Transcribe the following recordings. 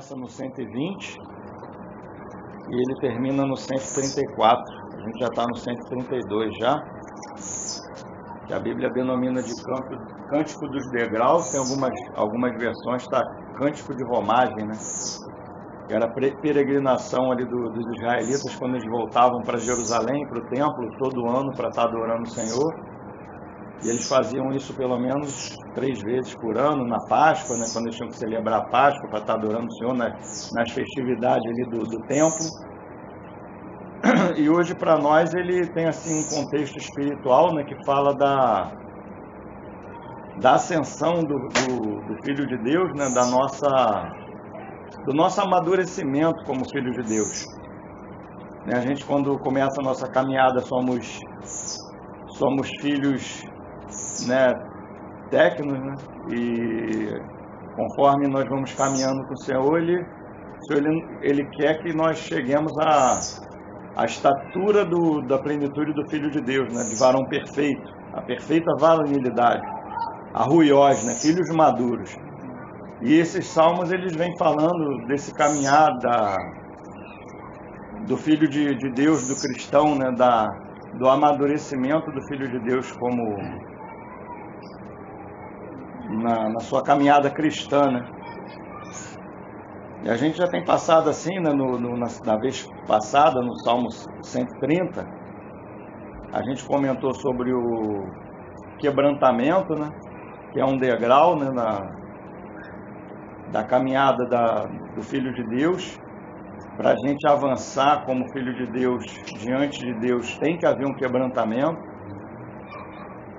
começa no 120 e ele termina no 134. A gente já está no 132 já, que a Bíblia denomina de Cântico dos Degraus. Tem algumas versões, está Cântico de Romagem, né? Que era peregrinação ali dos israelitas quando eles voltavam para Jerusalém, para o templo, todo ano para estar adorando o Senhor. E eles faziam isso pelo menos 3 vezes por ano, na Páscoa, né, quando eles tinham que celebrar a Páscoa para estar adorando o Senhor nas festividades ali do templo. E hoje para nós ele tem assim um contexto espiritual, né, que fala da ascensão do Filho de Deus, né, do nosso amadurecimento como Filho de Deus. A gente, quando começa a nossa caminhada, somos filhos, né, técnicos, né? E conforme nós vamos caminhando com o Senhor, ele quer que nós cheguemos à estatura da plenitude do Filho de Deus, né? De varão perfeito, a perfeita varonilidade, a ruiós, né? Filhos maduros. E esses salmos eles vêm falando desse caminhar do Filho de Deus, do cristão, né? Do amadurecimento do Filho de Deus como na sua caminhada cristã, né? E a gente já tem passado assim, né, na vez passada, no Salmo 130, a gente comentou sobre o quebrantamento, né, que é um degrau, né, da caminhada do Filho de Deus. Para a gente avançar como Filho de Deus, diante de Deus, tem que haver um quebrantamento,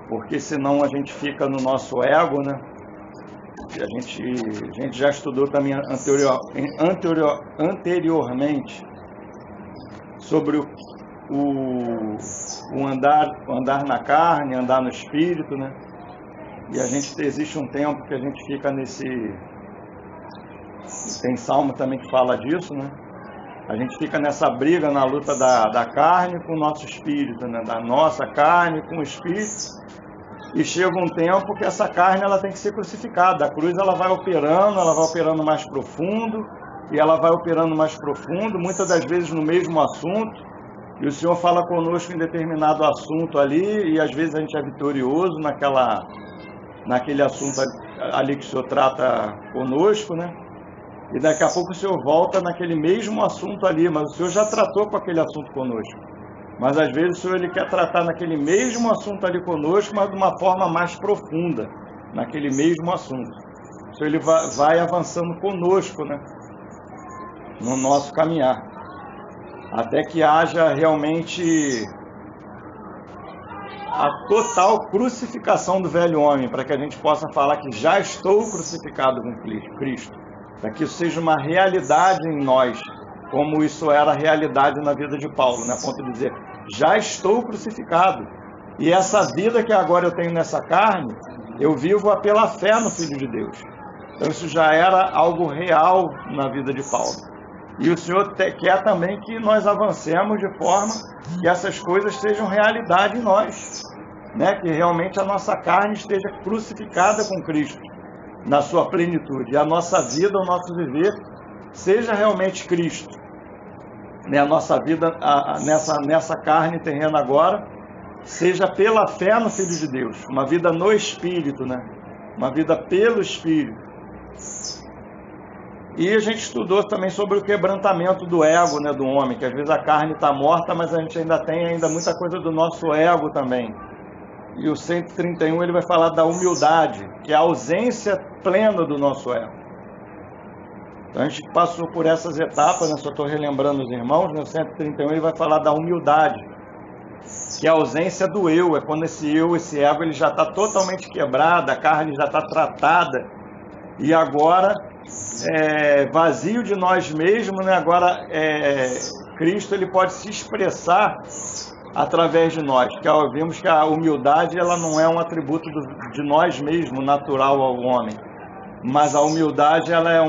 porque senão a gente fica no nosso ego, né? A gente já estudou também anteriormente sobre o andar na carne, andar no espírito, né? E existe um tempo que a gente fica tem salmo também que fala disso, né? A gente fica nessa briga, na luta da carne com o nosso espírito, né? Da nossa carne com o espírito. E chega um tempo que essa carne ela tem que ser crucificada. A cruz ela vai operando mais profundo, e ela vai operando mais profundo, muitas das vezes no mesmo assunto. E o Senhor fala conosco em determinado assunto ali, e às vezes a gente é vitorioso naquele assunto ali que o Senhor trata conosco, né? E daqui a pouco o Senhor volta naquele mesmo assunto ali, mas o Senhor já tratou com aquele assunto conosco. Mas às vezes o Senhor ele quer tratar naquele mesmo assunto ali conosco, mas de uma forma mais profunda, naquele mesmo assunto. O Senhor ele vai avançando conosco, né, no nosso caminhar, até que haja realmente a total crucificação do velho homem, para que a gente possa falar que já estou crucificado com Cristo, para que isso seja uma realidade em nós, como isso era a realidade na vida de Paulo, né? A ponto de dizer, já estou crucificado. E essa vida que agora eu tenho nessa carne, eu vivo pela fé no Filho de Deus. Então isso já era algo real na vida de Paulo. E o Senhor quer também que nós avancemos de forma que essas coisas sejam realidade em nós, né? Que realmente a nossa carne esteja crucificada com Cristo, na sua plenitude. E a nossa vida, o nosso viver, seja realmente Cristo. A nossa vida nessa carne terrena agora seja pela fé no Filho de Deus, uma vida no Espírito, né? Uma vida pelo Espírito. E a gente estudou também sobre o quebrantamento do ego, né, do homem, que às vezes a carne está morta, mas a gente ainda tem muita coisa do nosso ego também. E o 131 ele vai falar da humildade, que é a ausência plena do nosso ego. Então a gente passou por essas etapas, né? Só estou relembrando os irmãos, né? O 131 ele vai falar da humildade, que é a ausência do eu, é quando esse ego, ele já está totalmente quebrado, a carne já está tratada, e agora, vazio de nós mesmos, né? Agora Cristo ele pode se expressar através de nós, que vimos que a humildade ela não é um atributo de nós mesmos, natural ao homem. Mas a humildade ela é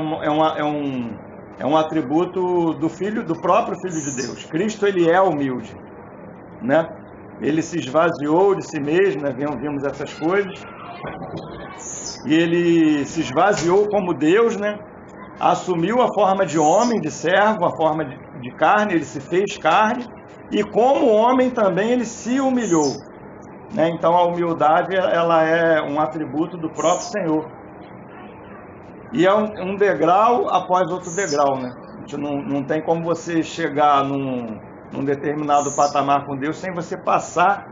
um atributo do próprio Filho de Deus. Cristo ele é humilde, né? Ele se esvaziou de si mesmo, né? Vimos essas coisas. E ele se esvaziou como Deus, né? assumiu a forma de homem, de servo, a forma de carne, ele se fez carne, e como homem também ele se humilhou, né? Então a humildade, ela é um atributo do próprio Senhor. E é um degrau após outro degrau, né? A gente não tem como você chegar num determinado patamar com Deus sem você passar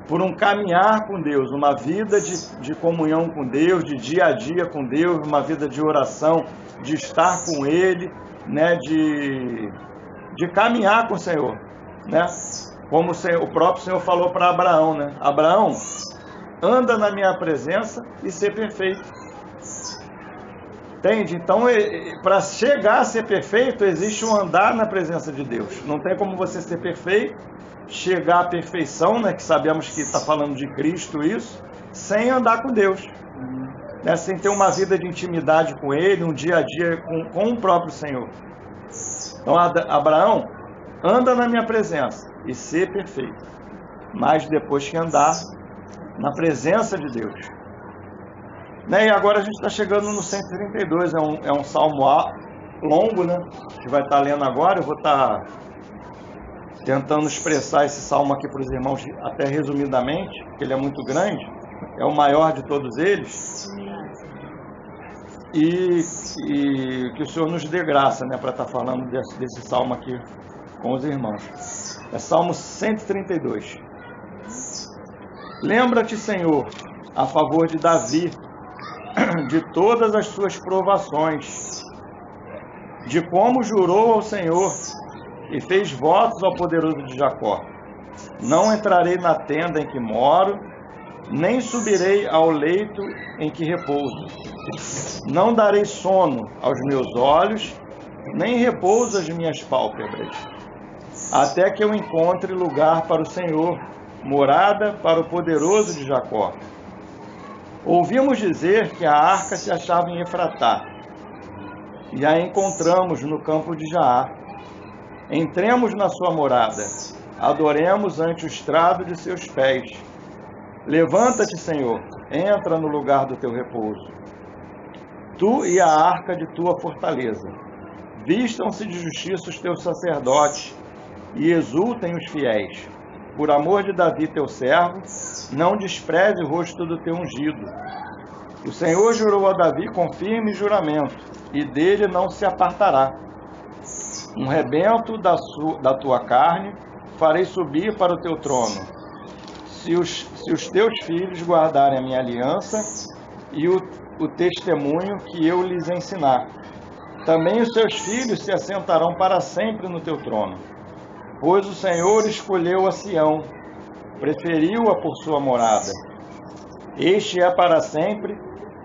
por um caminhar com Deus, uma vida de comunhão com Deus, de dia a dia com Deus, uma vida de oração, de estar com Ele, né? de caminhar com o Senhor, né? Como o próprio Senhor falou para Abraão, né? Abraão, anda na minha presença e ser perfeito. Entende? Então, para chegar a ser perfeito, existe um andar na presença de Deus. Não tem como você ser perfeito, chegar à perfeição, né? Que sabemos que está falando de Cristo isso, sem andar com Deus, né? Sem ter uma vida de intimidade com Ele, um dia a dia com o próprio Senhor. Então, Abraão, anda na minha presença e ser perfeito, mas depois que andar na presença de Deus. Né? E agora a gente está chegando no 132, é um salmo longo, né? A gente vai estar lendo agora, eu vou estar tentando expressar esse salmo aqui para os irmãos até resumidamente, porque ele é muito grande, é o maior de todos eles, e que o Senhor nos dê graça, né, para estar falando desse salmo aqui com os irmãos. É Salmo 132. Lembra-te, Senhor, a favor de Davi, de todas as suas provações, de como jurou ao Senhor e fez votos ao poderoso de Jacó. Não entrarei na tenda em que moro, nem subirei ao leito em que repouso. Não darei sono aos meus olhos, nem repouso às minhas pálpebras, até que eu encontre lugar para o Senhor, morada para o poderoso de Jacó. Ouvimos dizer que a arca se achava em Efratá, e a encontramos no campo de Jaar. Entremos na sua morada, adoremos ante o estrado de seus pés. Levanta-te, Senhor, entra no lugar do teu repouso, tu e a arca de tua fortaleza. Vistam-se de justiça os teus sacerdotes, e exultem os fiéis. Por amor de Davi, teu servo, não despreze o rosto do teu ungido. O Senhor jurou a Davi com firme juramento, e dele não se apartará. Um rebento da tua carne farei subir para o teu trono, se os teus filhos guardarem a minha aliança e o testemunho que eu lhes ensinar. Também os seus filhos se assentarão para sempre no teu trono. Pois o Senhor escolheu a Sião, preferiu-a por sua morada. Este é para sempre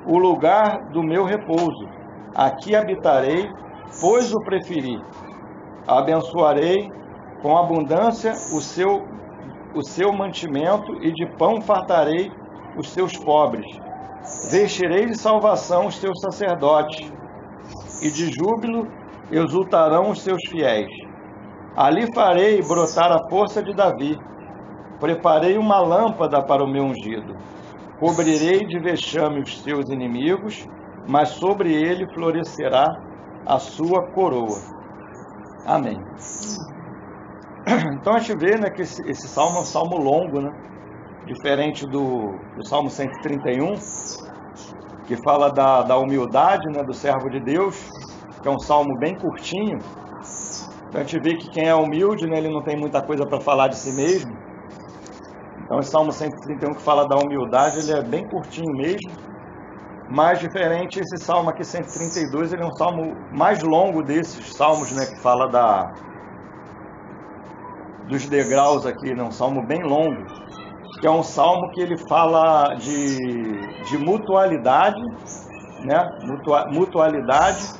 o lugar do meu repouso. Aqui habitarei, pois o preferi. Abençoarei com abundância o seu mantimento, e de pão fartarei os seus pobres. Vestirei de salvação os teus sacerdotes, e de júbilo exultarão os seus fiéis. Ali farei brotar a força de Davi. Preparei uma lâmpada para o meu ungido. Cobrirei de vexame os seus inimigos, mas sobre ele florescerá a sua coroa. Amém. Então a gente vê, né, que esse salmo é um salmo longo, né? Diferente do Salmo 131, que fala da humildade, né, do servo de Deus, que é um salmo bem curtinho. Então a gente vê que quem é humilde, né, ele não tem muita coisa para falar de si mesmo. Então o Salmo 131, que fala da humildade, ele é bem curtinho mesmo. Mas diferente, esse salmo aqui, 132, ele é um salmo mais longo desses salmos, né, que fala dos degraus aqui, né, um salmo bem longo, que é um salmo que ele fala de mutualidade, né, mutualidade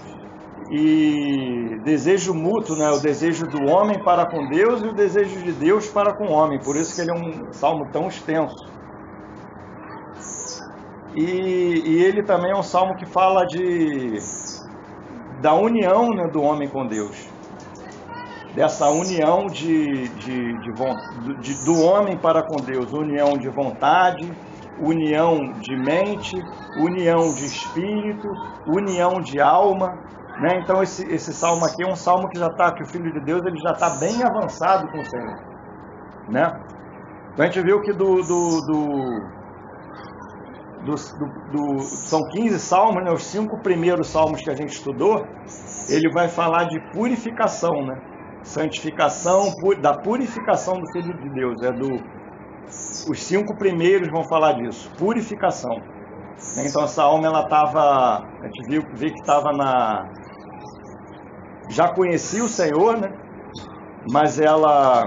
e desejo mútuo, né, o desejo do homem para com Deus e o desejo de Deus para com o homem. Por isso que ele é um salmo tão extenso. E ele também é um salmo que fala da união, né, do homem com Deus. Dessa união do homem para com Deus. União de vontade, união de mente, união de espírito, união de alma. né? Então esse salmo aqui é um salmo que que o Filho de Deus ele já está bem avançado com o Senhor, né? Então a gente viu que são 15 salmos, né? Os 5 primeiros salmos que a gente estudou, ele vai falar de purificação, né? Santificação, da purificação do Filho de Deus. Os 5 primeiros vão falar disso, purificação. Então essa alma, ela estava, a gente viu que estava já conhecia o Senhor, né? Mas ela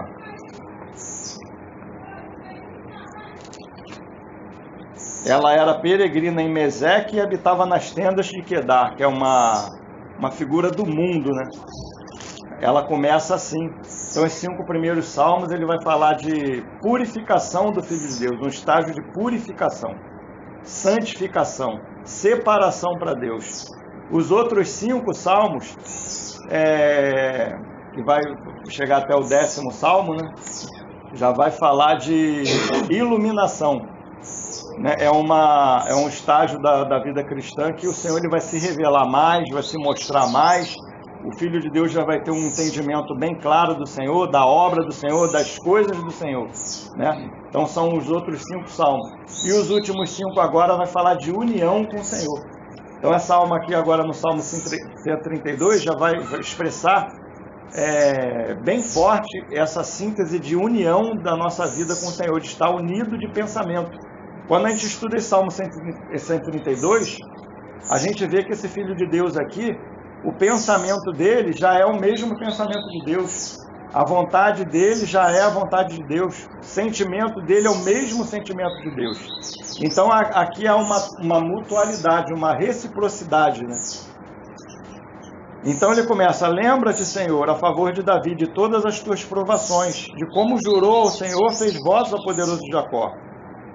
era peregrina em Meseque e habitava nas tendas de Quedar, que é uma figura do mundo, né? Ela começa assim. Então, os 5 primeiros salmos, ele vai falar de purificação do Filho de Deus, um estágio de purificação, santificação, separação para Deus. Os outros 5 salmos, que vai chegar até o 10º salmo, né? Já vai falar de iluminação. Né? É um estágio da vida cristã que o Senhor ele vai se revelar mais, vai se mostrar mais. O Filho de Deus já vai ter um entendimento bem claro do Senhor, da obra do Senhor, das coisas do Senhor, né? Então são os outros 5 salmos. E os últimos 5 agora vai falar de união com o Senhor. Então essa alma aqui agora no Salmo 132 já vai expressar bem forte essa síntese de união da nossa vida com o Senhor, de estar unido de pensamento. Quando a gente estuda esse Salmo 132, a gente vê que esse Filho de Deus aqui, o pensamento dele já é o mesmo pensamento de Deus. A vontade dele já é a vontade de Deus. O sentimento dele é o mesmo sentimento de Deus. Então aqui há uma mutualidade, uma reciprocidade, né? Então ele começa: lembra-te, Senhor, a favor de Davi, de todas as tuas provações, de como jurou ao Senhor, fez votos ao poderoso Jacó.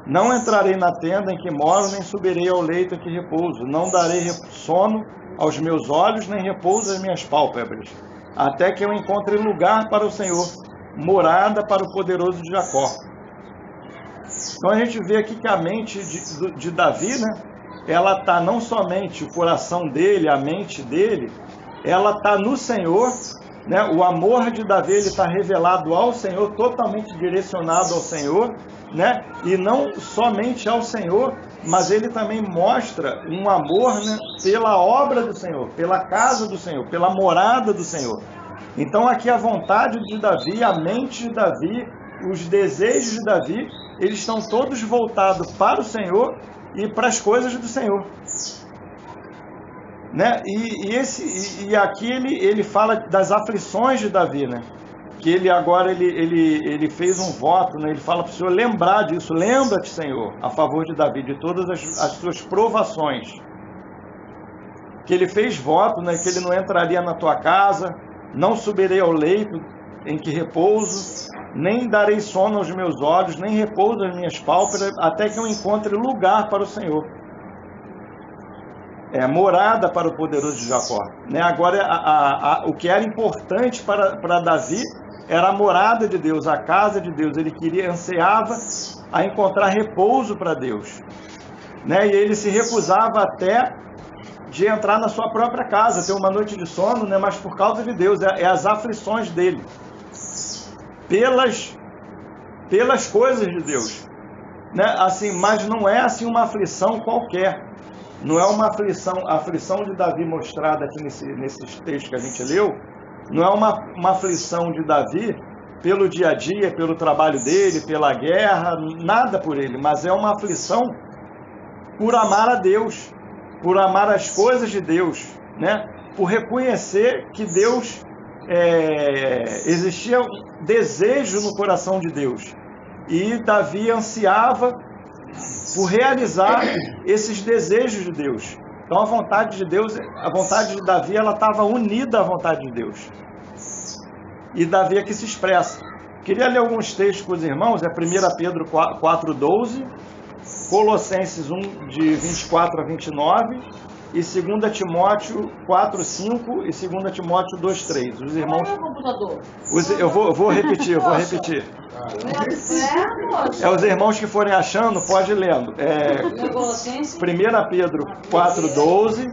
Não entrarei na tenda em que moro, nem subirei ao leito em que repouso. Não darei sono aos meus olhos, nem repouso às minhas pálpebras, até que eu encontre lugar para o Senhor, morada para o poderoso de Jacó. Então a gente vê aqui que a mente de Davi, né, ela está não somente o coração dele, a mente dele, ela está no Senhor, né? O amor de Davi está revelado ao Senhor, totalmente direcionado ao Senhor, né? E não somente ao Senhor, mas ele também mostra um amor, né, pela obra do Senhor, pela casa do Senhor, pela morada do Senhor. Então aqui a vontade de Davi, a mente de Davi, os desejos de Davi, eles estão todos voltados para o Senhor e para as coisas do Senhor, né? E aqui ele fala das aflições de Davi, né? Que ele agora ele fez um voto, né? Ele fala para o Senhor lembrar disso. Lembra-te, Senhor, a favor de Davi, de todas as suas provações. Que ele fez voto, né? Que ele não entraria na tua casa, não subirei ao leito em que repouso, nem darei sono aos meus olhos, nem repouso às minhas pálpebras, até que eu encontre lugar para o Senhor. Morada para o poderoso de Jacó. Né? Agora, o que era importante para Davi era a morada de Deus, a casa de Deus. Ele ansiava a encontrar repouso para Deus. Né? E ele se recusava até de entrar na sua própria casa, ter uma noite de sono, né? Mas por causa de Deus, as aflições dele, pelas coisas de Deus. Né? Assim, mas não é assim uma aflição qualquer. Não é uma aflição, a aflição de Davi mostrada aqui nesses textos que a gente leu, não é uma aflição de Davi pelo dia a dia, pelo trabalho dele, pela guerra, nada por ele, mas é uma aflição por amar a Deus, por amar as coisas de Deus, né? Por reconhecer que Deus, existia um desejo no coração de Deus, e Davi ansiava por realizar esses desejos de Deus. Então a vontade de Deus, a vontade de Davi, ela estava unida à vontade de Deus. E Davi aqui se expressa. Queria ler alguns textos com os irmãos, 1 Pedro 4:12, Colossenses 1, de 24 a 29, e 2 Timóteo 4:5 e 2 Timóteo 2:3. Os irmãos... Eu vou repetir. Os irmãos que forem achando, pode ir lendo. 1 Pedro 4:12,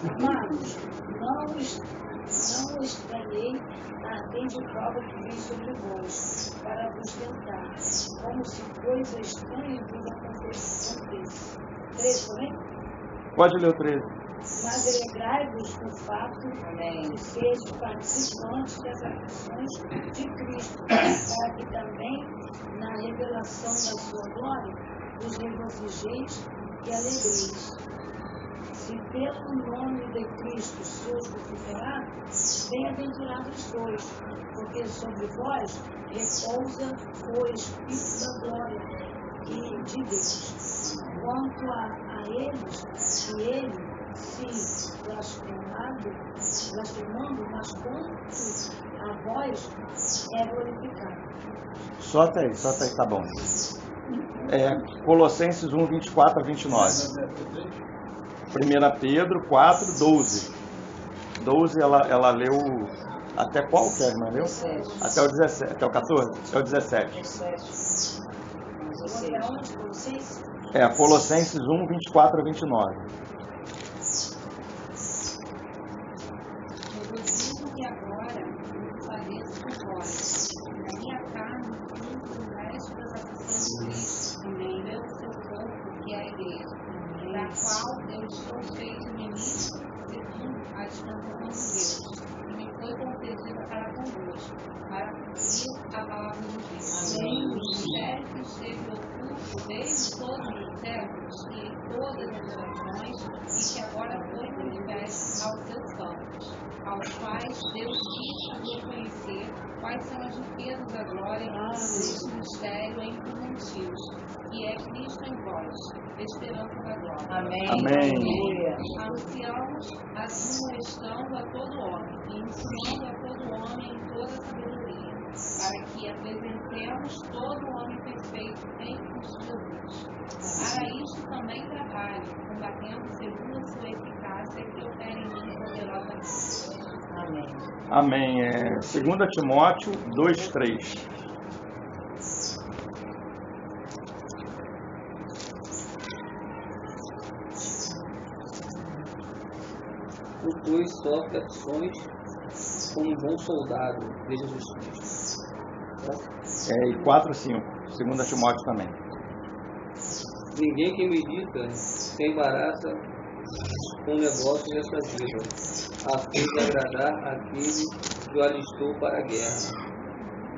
Amados, não estranhei a ardente prova que vem sobre vós, para vos tentar, como se coisa estranha vos acontecesse. 13 também? Pode ler o 13. Mas alegrai-vos do fato de seres participantes das aflições de Cristo, para que também, na revelação da sua glória, vos regozijeis e alegreis. Se pelo nome de Cristo sois vituperados, bem-aventurados sois, porque sobre vós repousa o Espírito da glória e de Deus. Quanto a eles, se ele se blasfemando, mas quanto a vós é glorificado. Só até aí, tá bom. Colossenses 1, 24 a 29. 1 Pedro 4, 12. 12 ela leu até qual que a irmã leu? 17. Até o 17, até o 14? Até o 17. 17. Colossenses 1, 24 a 29. Eu digo que agora eu padeço por vós, na minha carne, fruto do resto das aflições de Cristo, também pelo seu corpo, que é a igreja, da qual eu estou feito ministro segundo a dispensação de Deus, que me foi concedida para convosco, para cumprir a palavra de Deus. O mistério que esteve oculto desde todos os séculos e em todas as gerações, e que agora foi manifesto aos seus santos, aos quais Deus quis fazer conhecer quais são as riquezas da glória deste mistério entre os gentios, que é Cristo em vós, esperança da glória. Amém. Amém. Anunciamos, admoestando a todo homem, e ensinando a todo homem em toda sabedoria, para que apresentemos todo homem perfeito em Cristo Jesus. Para isto também trabalho, combatendo segundo a sua eficácia, que opera em mim poderosamente. Amém. Amém. 2 Timóteo 2, 3. O pois sofre aflições como um bom soldado de Jesus Cristo. E 4, 5. 2 Timóteo também. Ninguém que medita se embaraça com o negócio desta vida, a fim de agradar aquele que o alistou para a guerra.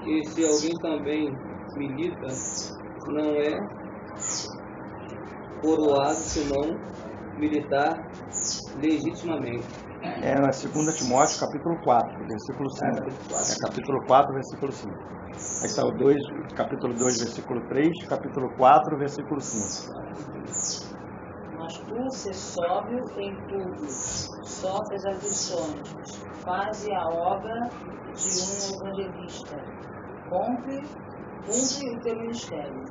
E se alguém também milita, não é coroado senão militar legitimamente. Na 2 Timóteo, capítulo 4, versículo 5. Capítulo 4, versículo 5. Aí está o 2, capítulo 2, versículo 3, capítulo 4, versículo 5. Mas tu se sóbrio em tudo, sofres aflições, faze a obra de um evangelista, cumpre o teu ministério.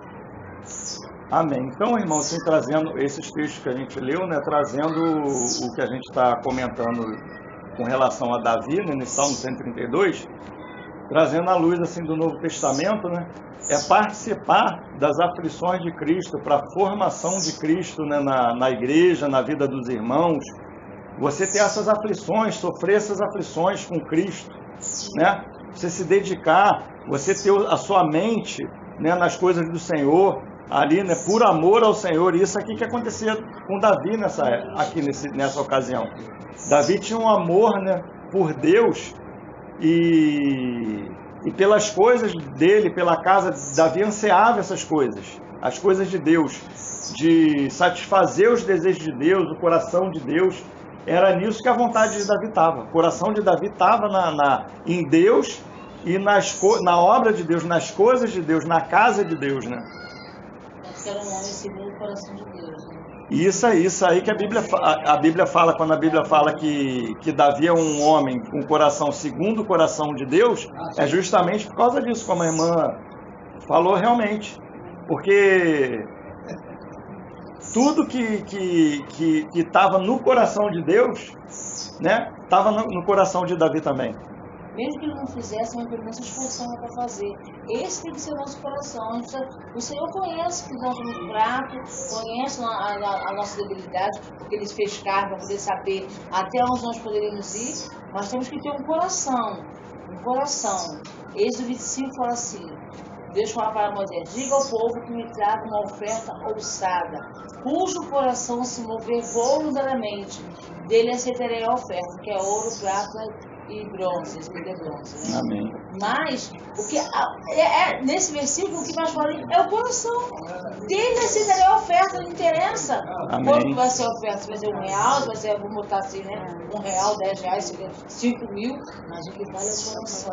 Amém. Então, irmãos, assim, trazendo esses textos que a gente leu, né, trazendo o que a gente está comentando com relação a Davi, né, no Salmo 132, trazendo a luz assim do Novo Testamento, né, é participar das aflições de Cristo, para a formação de Cristo, né, na igreja, na vida dos irmãos. Você ter essas aflições, sofrer essas aflições com Cristo, né? Você se dedicar, você ter a sua mente, né, nas coisas do Senhor, ali, né, por amor ao Senhor. Isso aqui que acontecia com Davi nessa ocasião. Davi tinha um amor, né, por Deus e pelas coisas dele, pela casa. Davi ansiava essas coisas, as coisas de Deus, de satisfazer os desejos de Deus, o coração de Deus. Era nisso que a vontade de Davi estava. O coração de Davi estava em Deus e na obra de Deus, nas coisas de Deus, na casa de Deus, né? Era um homem segundo o coração de Deus, né? Isso aí que a Bíblia fala, quando a Bíblia fala que Davi é um homem com coração segundo o coração de Deus, é justamente por causa disso, como a irmã falou realmente. Porque tudo que estava no coração de Deus, né, estava no coração de Davi também. Mesmo que ele não fizesse, mas pelo menos se esforçando para fazer. Esse tem que ser o nosso coração. O Senhor conhece que nós somos fracos, conhece a nossa debilidade, porque Ele fez carne para poder saber até onde nós poderíamos ir, mas temos que ter um coração. Um coração. Êxodo 25 fala assim: Deus fala para Moisés: diga ao povo que me traga uma oferta ouçada, cujo coração se mover voluntariamente. Dele aceitarei a oferta, que é ouro, prata e bronze, bronze, né? Amém. Mas, o que nesse versículo, o que mais fala é o coração. Dele aceitarei a oferta, não interessa quanto vai ser a oferta, se vai ser R$1, se vai ser, vamos botar assim, né? R$1, R$10, 5 mil, mas o que vale é o coração.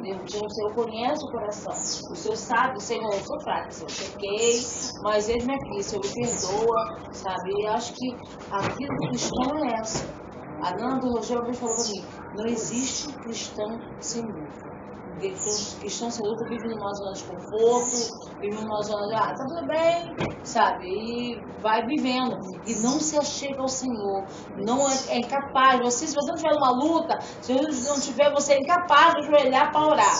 Eu conheço o coração. O Senhor sabe, Senhor, eu sou fraco, eu pequei, mas Ele me aqui, o Senhor me perdoa, sabe? E acho que a vida do cristão é essa. A Nana do Rogério uma vez falou para mim: não existe cristão sem luta. Porque cristão sem luta vive numa zona de conforto, vive numa zona de, tá tudo bem, sabe? E vai vivendo. E não se achega ao Senhor. Não é incapaz. Se você não tiver uma luta, se não tiver, você é incapaz de ajoelhar para orar.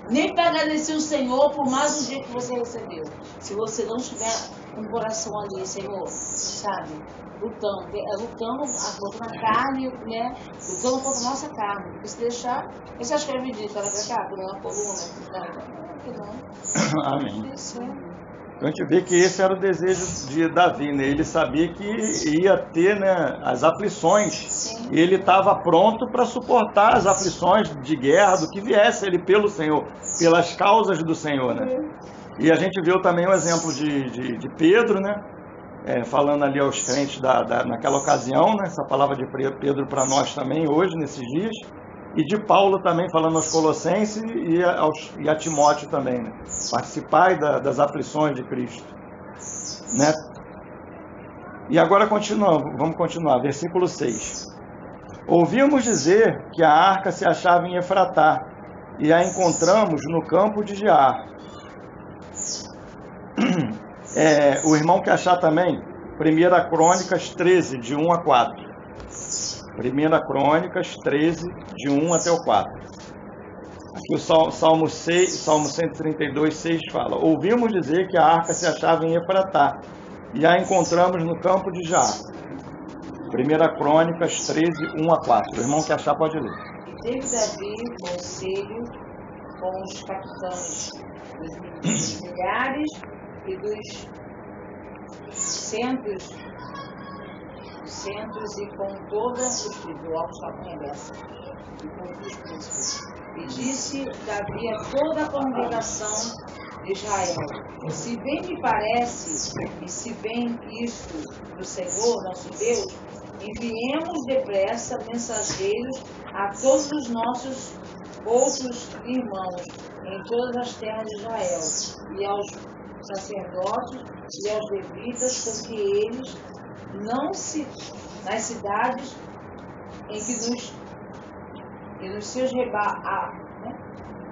Nem para agradecer o Senhor por mais um dia que você recebeu. Se você não tiver um coração ali, Senhor, sabe? Lutando contra a carne, né? Lutando contra a nossa carne. Porque se deixar, você acha que vai medir? Para cá, na coluna? Não. Amém. Então a gente vê que esse era o desejo de Davi, né? Ele sabia que ia ter, né, as aflições. Sim. E ele estava pronto para suportar as aflições de guerra, do que viesse ele pelo Senhor, pelas causas do Senhor, né? E a gente viu também o exemplo de Pedro, né? Falando ali aos crentes naquela ocasião, né? Essa palavra de Pedro para nós também hoje, nesses dias. E de Paulo também, falando aos Colossenses e a Timóteo também, né? Participar das aflições de Cristo, né? E agora vamos continuar, versículo 6. Ouvimos dizer que a arca se achava em Efratá, e a encontramos no campo de Jaar. O irmão quer achar também 1 Crônicas 13, de 1 a 4. 1 Crônicas 13, de 1 até o 4. Aqui o Salmo 132, 6 fala: ouvimos dizer que a arca se achava em Efratá, e a encontramos no campo de Jaar. 1 Crônicas 13, 1 a 4. O irmão que achar pode ler. Teve Davi conselho com os capitães dos milhares e dos centros e com todas os tribunais e com os príncipes. E disse Davi a toda a congregação de Israel: se bem me parece, e se bem isto do Senhor nosso Deus, enviemos depressa mensageiros a todos os nossos outros irmãos em todas as terras de Israel, e aos sacerdotes e aos levitas, com que eles nas cidades em que nos seus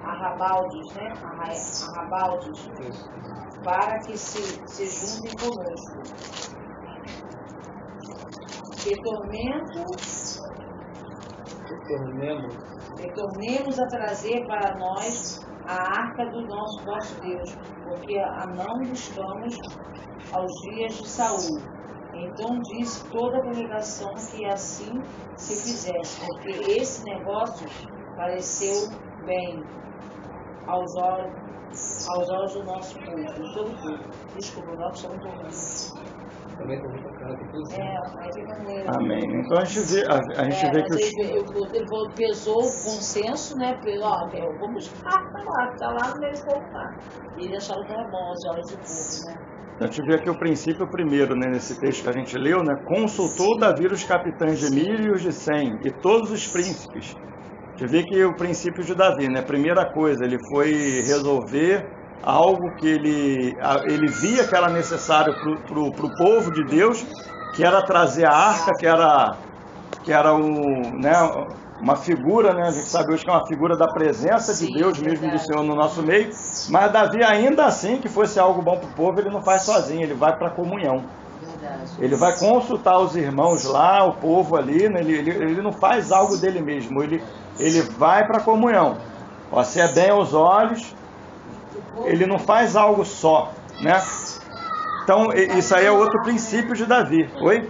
arrabaldes, para que se juntem conosco. Retornemos a trazer para nós a arca do nosso Deus, porque a não buscamos aos dias de Saul. Então disse toda a congregação que assim se fizesse, porque esse negócio pareceu bem aos olhos do nosso povo, de todo o povo. Desculpa, nós estamos tornando. Amém. Então a gente vê que ele pesou o consenso, né? Eu vou buscar, tá lá no meio do povo, tá? E ele achava que era bom aos olhos do povo, né? A gente vê aqui o princípio primeiro, né, nesse texto que a gente leu, né? Consultou Davi os capitães de 1000 e os de 100 e todos os príncipes. A gente vê que o princípio de Davi, né? Primeira coisa, ele foi resolver algo que ele via que era necessário para o povo de Deus, que era trazer a arca, que era uma figura, né? A gente sabe hoje que é uma figura da presença de Deus mesmo, do Senhor no nosso meio. Mas Davi, ainda assim, que fosse algo bom para o povo, ele não faz sozinho, ele vai para a comunhão. Ele vai consultar os irmãos lá, o povo ali, né? Ele não faz algo dele mesmo, ele vai para a comunhão. Ó, se é bem aos olhos, ele não faz algo só, né? Então, isso aí é outro princípio de Davi. Oi?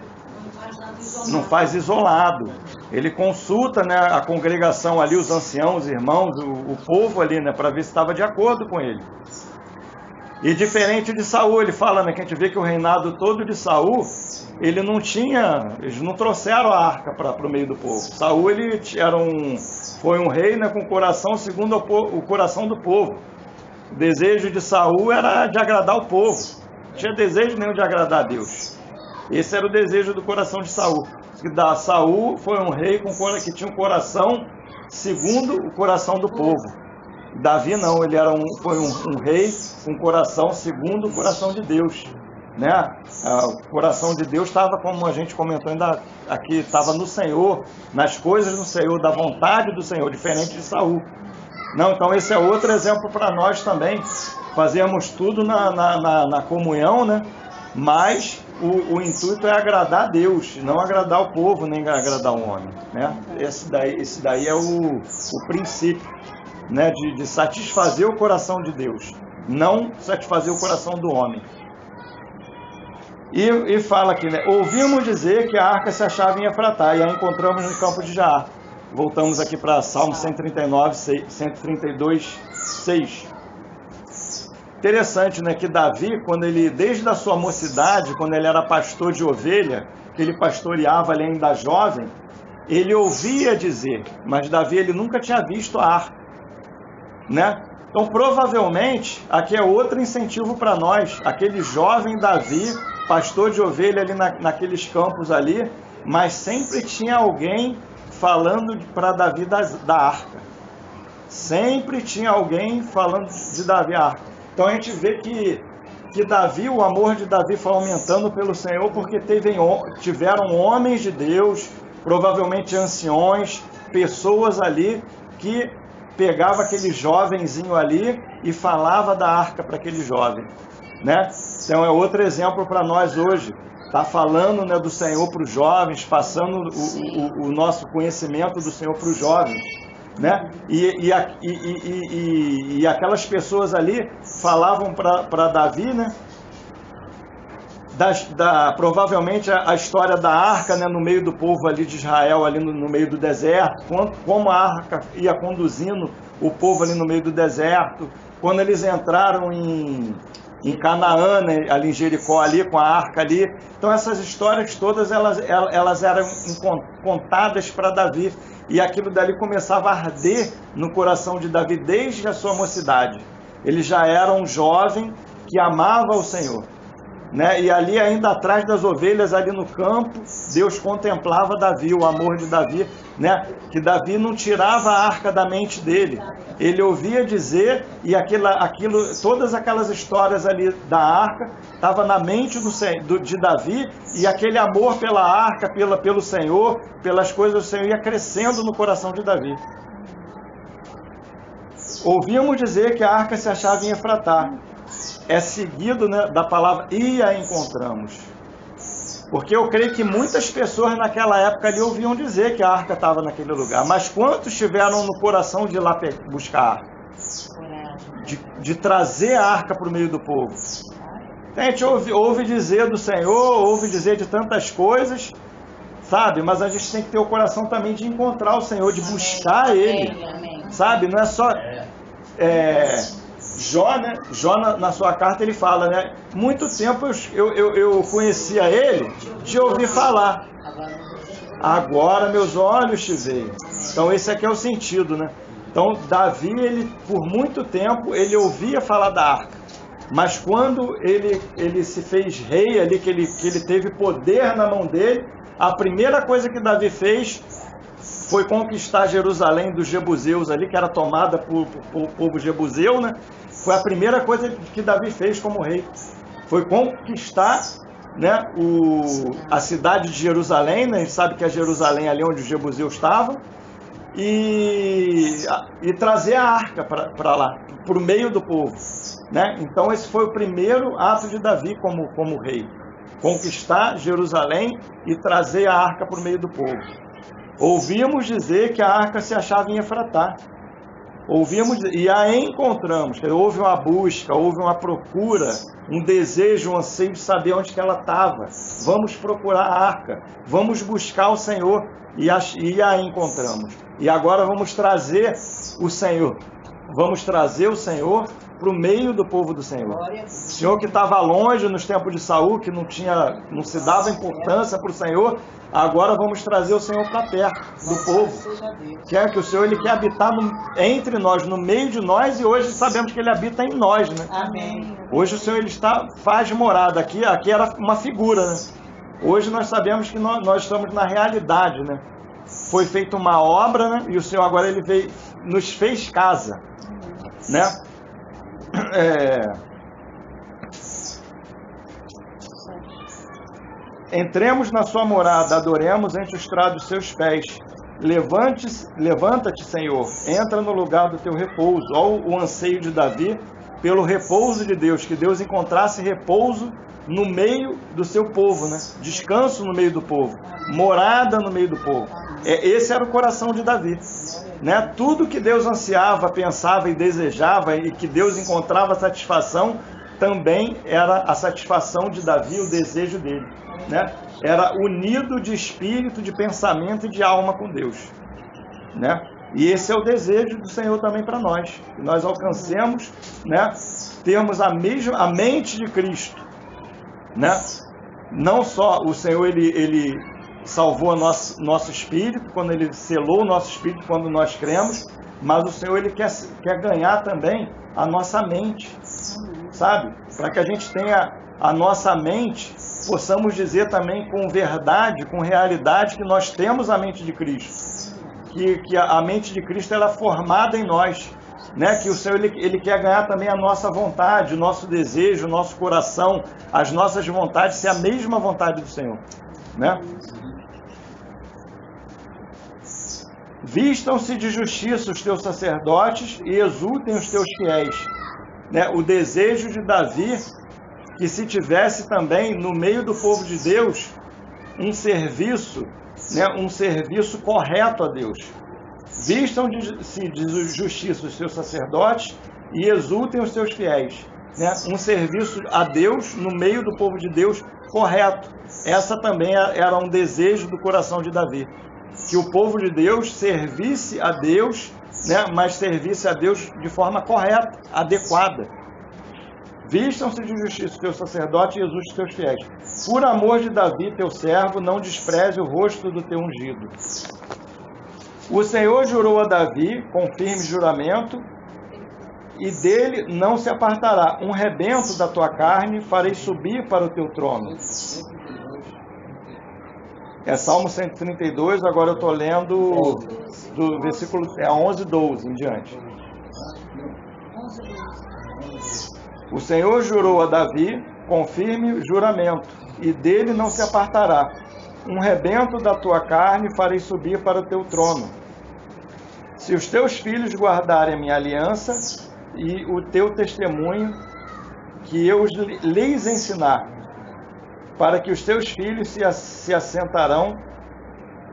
Não faz isolado. Ele consulta, né, a congregação ali, os anciãos, os irmãos, o povo ali, né, para ver se estava de acordo com ele. E diferente de Saul, ele fala, né, que a gente vê que o reinado todo de Saul, eles não trouxeram a arca para o meio do povo. Saul, ele foi um rei, né, com o coração segundo o coração do povo. O desejo de Saul era de agradar o povo. Não tinha desejo nenhum de agradar a Deus. Esse era o desejo do coração de Saul. Saul foi um rei que tinha um coração segundo o coração do povo. Davi não, foi um rei com coração segundo o coração de Deus, né? O coração de Deus estava, como a gente comentou ainda aqui, estava no Senhor, nas coisas do Senhor, da vontade do Senhor, diferente de Saul. Não, então esse é outro exemplo para nós também, fazermos tudo na comunhão, né? Mas o intuito é agradar a Deus, não agradar o povo, nem agradar o homem, né? Esse daí é o princípio, né, de satisfazer o coração de Deus, não satisfazer o coração do homem. E fala aqui, né, ouvimos dizer que a arca se achava em Efratá e a encontramos no campo de Jaar. Voltamos aqui para Salmo 139, 132, 6. Interessante, né, que Davi, desde a sua mocidade, quando ele era pastor de ovelha, que ele pastoreava ali ainda jovem, ele ouvia dizer, mas Davi ele nunca tinha visto a arca, né? Então provavelmente aqui é outro incentivo para nós, aquele jovem Davi, pastor de ovelha ali naqueles campos ali, mas sempre tinha alguém falando para Davi da arca, sempre tinha alguém falando de Davi a arca. Então a gente vê que Davi, o amor de Davi foi aumentando pelo Senhor, porque tiveram homens de Deus, provavelmente anciões, pessoas ali que pegava aquele jovenzinho ali e falava da arca para aquele jovem, né? Então é outro exemplo para nós hoje, tá falando, né, do Senhor para os jovens, passando o nosso conhecimento do Senhor para os jovens, né? E aquelas pessoas ali falavam para Davi, né, provavelmente a história da arca, né, no meio do povo ali de Israel, ali no meio do deserto, como a arca ia conduzindo o povo ali no meio do deserto, quando eles entraram em Canaã, né, ali em Jericó, ali com a arca ali. Então essas histórias todas elas eram contadas para Davi, e aquilo dali começava a arder no coração de Davi desde a sua mocidade. Ele já era um jovem que amava o Senhor, né? E ali ainda atrás das ovelhas, ali no campo, Deus contemplava Davi, o amor de Davi, né? Que Davi não tirava a arca da mente dele. Ele ouvia dizer, e todas aquelas histórias ali da arca estavam na mente de Davi, e aquele amor pela arca, pelo Senhor, pelas coisas do Senhor, ia crescendo no coração de Davi. Ouvimos dizer que a arca se achava em Efratá. É seguido, né, da palavra e a encontramos. Porque eu creio que muitas pessoas naquela época ali ouviam dizer que a arca estava naquele lugar. Mas quantos tiveram no coração de ir lá buscar a arca? De trazer a arca para o meio do povo. A gente ouve dizer do Senhor, ouve dizer de tantas coisas, sabe? Mas a gente tem que ter o coração também de encontrar o Senhor, de buscar Ele. Sabe? Não é só... Jó, na sua carta, ele fala, né? Muito tempo eu conhecia ele de ouvir falar. Agora meus olhos te veem. Então esse aqui é o sentido, né? Então Davi, ele por muito tempo, ele ouvia falar da arca. Mas quando ele se fez rei ali, que ele teve poder na mão dele, a primeira coisa que Davi fez foi conquistar Jerusalém dos jebuseus ali, que era tomada por povo jebuseu, né? Foi a primeira coisa que Davi fez como rei. Foi conquistar, né, a cidade de Jerusalém, né? A gente sabe que é Jerusalém ali onde os jebuseus estavam, e trazer a arca para lá, para o meio do povo, né? Então esse foi o primeiro ato de Davi como rei. conquistar Jerusalém e trazer a arca por meio do povo. Ouvimos dizer que a arca se achava em Efratá. E a encontramos. Houve uma busca, houve uma procura, um desejo, um anseio de saber onde que ela estava. Vamos procurar a arca, vamos buscar o Senhor e a encontramos. E agora vamos trazer o Senhor. Vamos trazer o Senhor para o meio do povo do Senhor. O Senhor que estava longe nos tempos de Saul, que não se dava importância para o Senhor, agora vamos trazer o Senhor para perto do povo. Quer que o Senhor, Ele quer habitar entre nós, no meio de nós, e hoje sabemos que Ele habita em nós, né? Amém. Hoje o Senhor, Ele faz morada. Aqui era uma figura, né? Hoje nós sabemos que nós estamos na realidade, né? Foi feita uma obra, né? E o Senhor agora Ele nos fez casa, né? Entremos na sua morada, adoremos entre os estrados dos seus pés. Levanta-te, Senhor, entra no lugar do teu repouso. Olha o anseio de Davi pelo repouso de Deus, que Deus encontrasse repouso no meio do seu povo, né? Descanso no meio do povo, morada no meio do povo. Esse era o coração de Davi, né? Tudo que Deus ansiava, pensava e desejava, e que Deus encontrava satisfação, também era a satisfação de Davi, o desejo dele, né? Era unido de espírito, de pensamento e de alma com Deus, né? E esse é o desejo do Senhor também para nós, que nós alcancemos, né? Termos a mente de Cristo, né? Não só o Senhor ele salvou nosso espírito, quando Ele selou o nosso espírito quando nós cremos, mas o Senhor Ele quer ganhar também a nossa mente, sabe? Para que a gente tenha a nossa mente, possamos dizer também com verdade, com realidade, que nós temos a mente de Cristo, que a mente de Cristo ela é formada em nós, né? Que o Senhor ele quer ganhar também a nossa vontade, o nosso desejo, o nosso coração, as nossas vontades ser a mesma vontade do Senhor, né? Vistam-se de justiça os teus sacerdotes e exultem os teus fiéis, né? O desejo de Davi, que se tivesse também no meio do povo de Deus um serviço, né? Um serviço correto a Deus. Vistam-se de justiça os seus sacerdotes e exultem os seus fiéis, né? Um serviço a Deus no meio do povo de Deus correto. Essa também era um desejo do coração de Davi, que o povo de Deus servisse a Deus, né? Mas servisse a Deus de forma correta, adequada. Vistam-se de justiça os teus sacerdotes e exulte os teus fiéis. Por amor de Davi, teu servo, não despreze o rosto do teu ungido. O Senhor jurou a Davi com firme juramento, e dele não se apartará. Um rebento da tua carne farei subir para o teu trono. É Salmo 132, agora eu estou lendo do versículo 11, 12 em diante. O Senhor jurou a Davi com firme juramento, e dele não se apartará. Um rebento da tua carne farei subir para o teu trono. Se os teus filhos guardarem a minha aliança e o teu testemunho, que eu lhes ensinar, para que os teus filhos se assentarão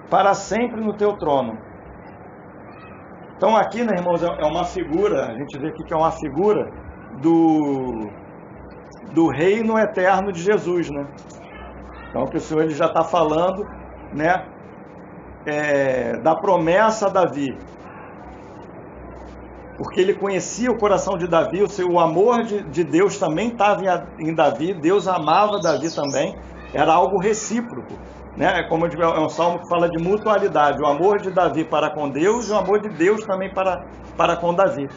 para sempre no teu trono. Então aqui, né, irmãos, é uma figura, a gente vê aqui que é uma figura do reino eterno de Jesus, né? Então que o Senhor ele já está falando, né, da promessa a Davi. Porque ele conhecia o coração de Davi, o amor de Deus também estava em Davi, Deus amava Davi também, era algo recíproco, né? Como eu digo, é um salmo que fala de mutualidade, o amor de Davi para com Deus e o amor de Deus também para com Davi.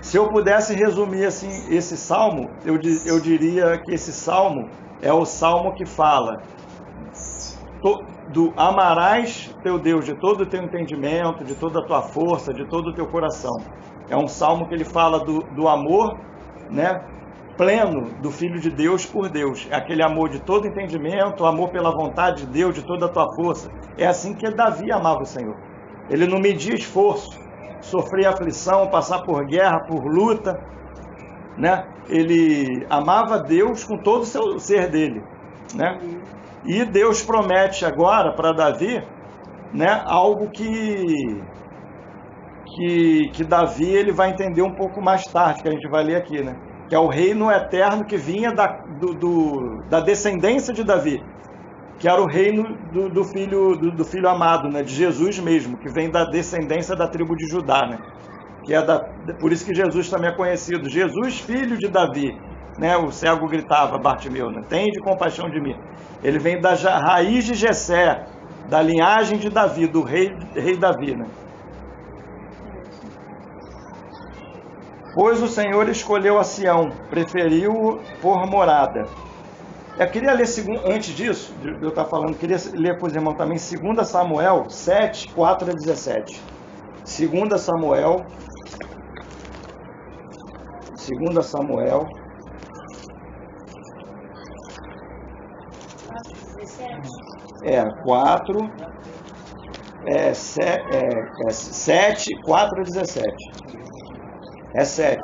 Se eu pudesse resumir assim esse salmo, eu diria que esse salmo é o salmo que fala do amarás teu Deus de todo o teu entendimento, de toda a tua força, de todo o teu coração. É um salmo que ele fala do amor, né, pleno do Filho de Deus por Deus. É aquele amor de todo entendimento, o amor pela vontade de Deus, de toda a tua força. É assim que Davi amava o Senhor. Ele não media esforço, sofria aflição, passar por guerra, por luta, né? Ele amava Deus com todo o ser dele. né? E Deus promete agora para Davi, né, algo que Davi ele vai entender um pouco mais tarde, que a gente vai ler aqui, né? Que é o reino eterno que vinha da descendência de Davi, que era o reino do filho amado, né? De Jesus mesmo, que vem da descendência da tribo de Judá, né? Que é por isso que Jesus também é conhecido, Jesus, filho de Davi, né? O cego gritava, Bartimeu, né? Tende compaixão de mim. Ele vem da raiz de Jessé, da linhagem de Davi, do rei Davi, né? Pois o Senhor escolheu a Sião, preferiu por morada. Eu queria ler, antes disso, de eu estar falando, queria ler para os irmãos também 2 Samuel 7, 4 a 17. 2 Samuel 4, 7, 4 a 17. É 7.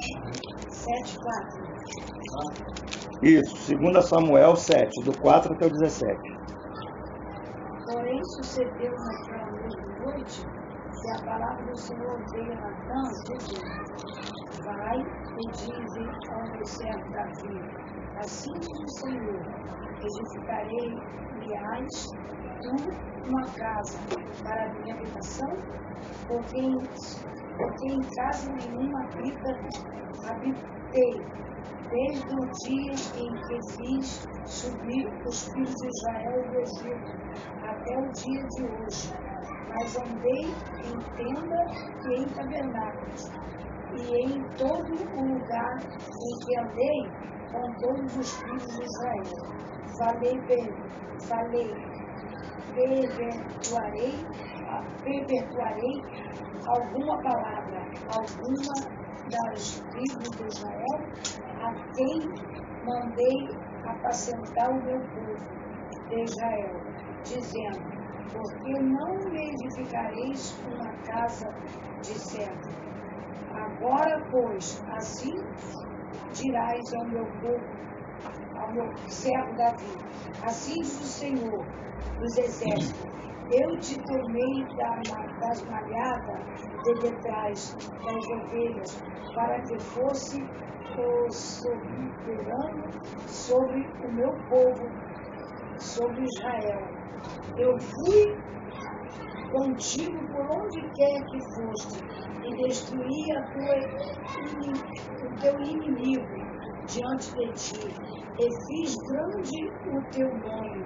7, 4. Isso, 2 Samuel 7, do 4 até o 17. Porém, sucedeu naquela mesma noite que a palavra do Senhor veio a Natã, dizendo: Vai e dize ao meu servo Davi: Assim diz o Senhor: Edificarei-lhes tu uma casa para a minha habitação, porque em casa nenhuma habitei, desde o dia em que fiz subir os filhos de Israel do Egito, até o dia de hoje. Mas andei em tenda e em tabernáculos, e em todo o lugar em que andei com todos os filhos de Israel. Perpetuarei alguma palavra, alguma das tribos de Israel, a quem mandei apacentar o meu povo de Israel, dizendo: Porque não me edificareis uma casa de servo. Agora, pois, assim dirás ao meu povo, ao meu servo Davi: Assim diz o Senhor dos exércitos: Eu te tomei das malhadas de detrás das ovelhas, para que fosse o soberano sobre o meu povo, sobre Israel. Eu fui contigo por onde quer que foste, e destruí o teu inimigo diante de ti, e fiz grande o teu nome,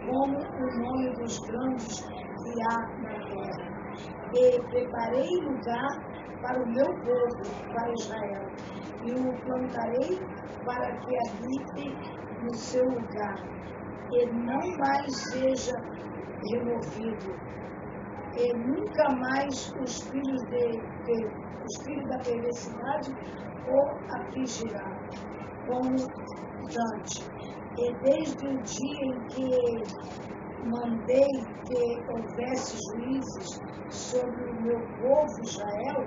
como o nome dos grandes que há na terra. E preparei lugar para o meu povo, para Israel, e o plantarei para que habite no seu lugar, e não mais seja removido, e nunca mais os filhos da perversidade o afligirá, como Dante. E desde o dia em que mandei que houvesse juízes sobre o meu povo Israel,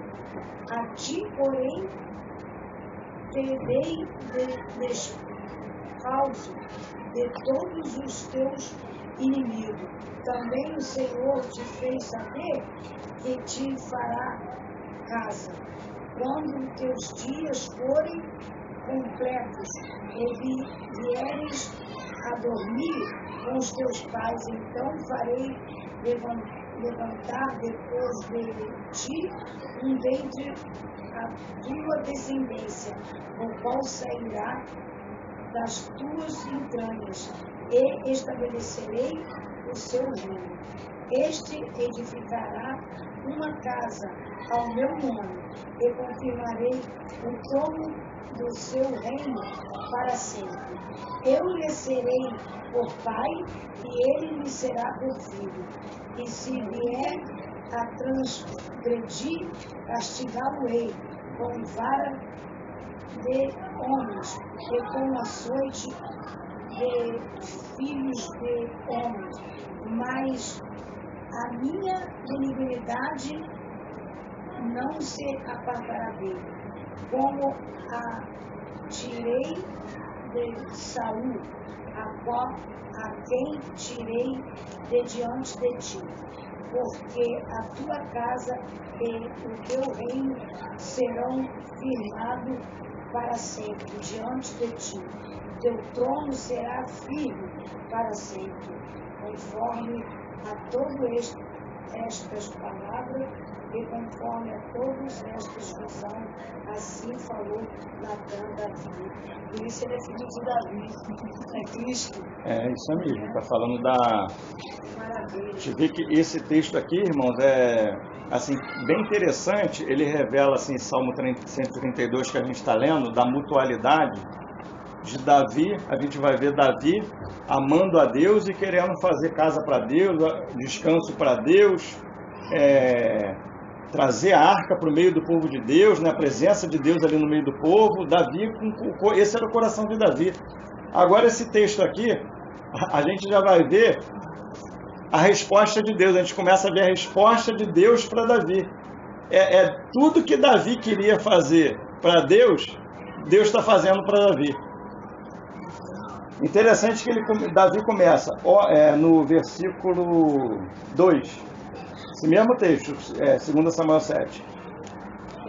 a ti, porém, te dei descalço de todos os teus inimigos. Também o Senhor te fez saber que te fará casa. Quando teus dias forem completos e vieres a dormir com os teus pais, então farei levantar depois de ti um dentre a tua descendência, o qual sairá das tuas entranhas, e estabelecerei o seu reino. Este edificará uma casa ao meu nome, e confirmarei o trono do seu reino para sempre. Eu lhe serei por pai, e ele me será por filho. E se vier a transgredir, castigá-lo-ei com vara de homens e com açoite de filhos de homens. Mas a minha benignidade não se apartará dele, como a tirei de Saul, a quem tirei de diante de ti, porque a tua casa e o teu reino serão firmados para sempre diante de ti. Teu trono será firme para sempre, conforme a todas estas palavras e conforme a todos estes que são, assim falou Natan Davi. Por isso ele é filho de Davi, é Cristo. É isso mesmo, está falando da... Maravilha. A gente vê que esse texto aqui, irmãos, é assim, bem interessante. Ele revela, assim, Salmo 132 que a gente está lendo, da mutualidade de Davi. A gente vai ver Davi amando a Deus e querendo fazer casa para Deus, descanso para Deus, trazer a arca para o meio do povo de Deus, né? A presença de Deus ali no meio do povo. Davi, esse era o coração de Davi. Agora esse texto aqui, a gente já vai ver a resposta de Deus. A gente começa a ver a resposta de Deus para Davi. Tudo que Davi queria fazer para Deus, Deus está fazendo para Davi. Interessante que Davi começa no versículo 2, esse mesmo texto, 2 Samuel 7.